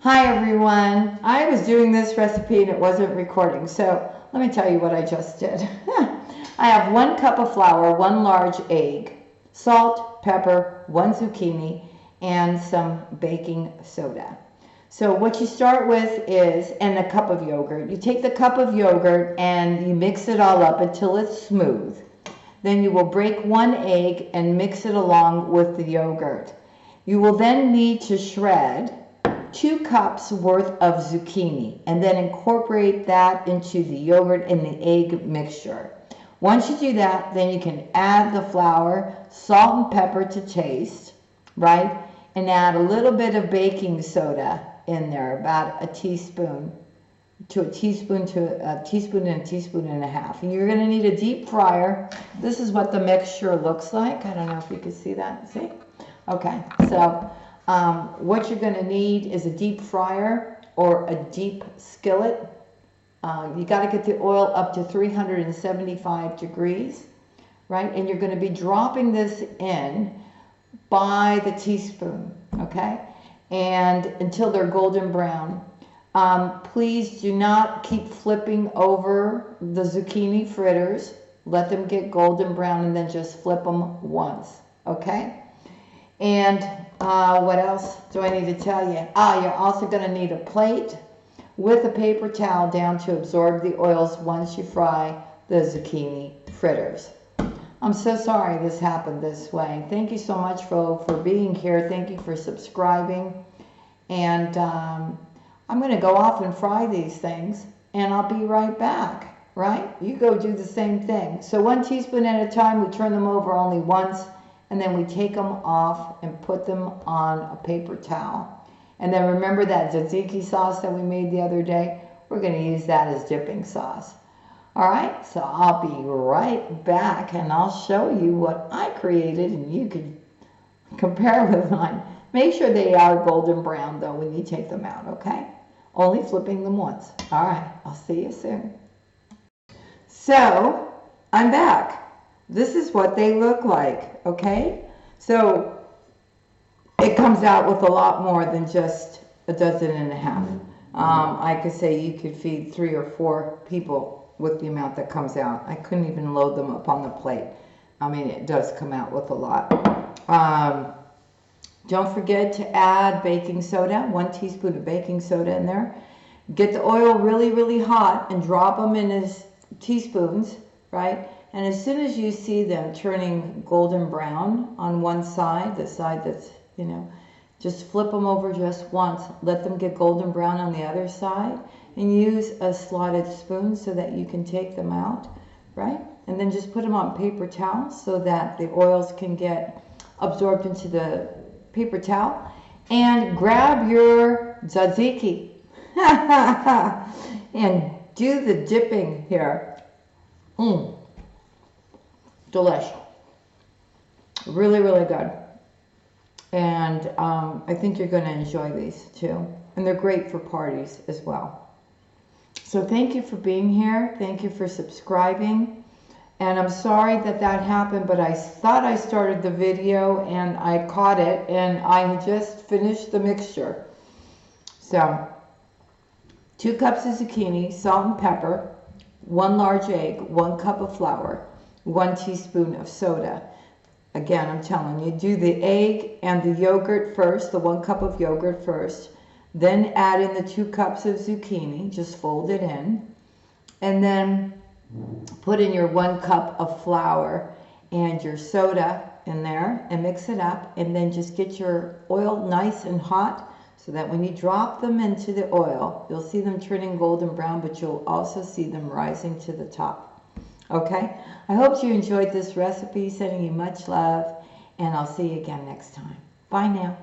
Hi everyone. I was doing this recipe and it wasn't recording, so let me tell you what I just did. I have 1 cup of flour, 1 large egg, salt, pepper, 1 zucchini, and some baking soda. So what you start with is, and a cup of yogurt. You take the cup of yogurt and you mix it all up until it's smooth. Then you will break 1 egg and mix it along with the yogurt. You will then need to shred 2 cups worth of zucchini and then incorporate that into the yogurt and the egg mixture. Once you do that, then you can add the flour, salt and pepper to taste, right? And add a little bit of baking soda in there, about a teaspoon to a teaspoon and a teaspoon and a half. And you're going to need a deep fryer. This is what the mixture looks like. I don't know if you can see that. See? Okay, so what you're going to need is a deep fryer or a deep skillet. You got to get the oil up to 375 degrees, right? And you're going to be dropping this in by the teaspoon, okay? And until they're golden brown. Please do not keep flipping over the zucchini fritters. Let them get golden brown and then just flip them once, okay? And what else do I need to tell you? You're also going to need a plate with a paper towel down to absorb the oils once you fry the zucchini fritters. I'm so sorry this happened this way. Thank you so much for being here. Thank you for subscribing. And I'm going to go off and fry these things, and I'll be right back, right? You go do the same thing. So 1 teaspoon at a time, we turn them over only once. And then we take them off and put them on a paper towel. And then remember that tzatziki sauce that we made the other day? We're going to use that as dipping sauce. All right, so I'll be right back and I'll show you what I created and you can compare with mine. Make sure they are golden brown though when you take them out, okay? Only flipping them once. All right, I'll see you soon. So, I'm back. This is what they look like, okay? So it comes out with a lot more than just 1.5 dozen. I could say you could feed 3 or 4 people with the amount that comes out. I couldn't even load them up on the plate. I mean, it does come out with a lot. Don't forget to add baking soda, 1 teaspoon of baking soda in there. Get the oil really, really hot and drop them in as teaspoons, right? And as soon as you see them turning golden brown on one side, the side that's, just flip them over just once. Let them get golden brown on the other side. And use a slotted spoon so that you can take them out, right? And then just put them on paper towels so that the oils can get absorbed into the paper towel. And grab your tzatziki. And do the dipping here. Delish. Really, really good. And I think you're going to enjoy these too. And they're great for parties as well. So thank you for being here. Thank you for subscribing. And I'm sorry that happened, but I thought I started the video and I caught it and I had just finished the mixture. So 2 cups of zucchini, salt and pepper, 1 large egg, 1 cup of flour, 1 teaspoon of soda. Again, I'm telling you, do the egg and the yogurt first, the 1 cup of yogurt first. Then add in the 2 cups of zucchini, just fold it in. And then put in your 1 cup of flour and your soda in there and mix it up. And then just get your oil nice and hot so that when you drop them into the oil, you'll see them turning golden brown, but you'll also see them rising to the top. Okay, I hope you enjoyed this recipe. Sending you much love, and I'll see you again next time. Bye now.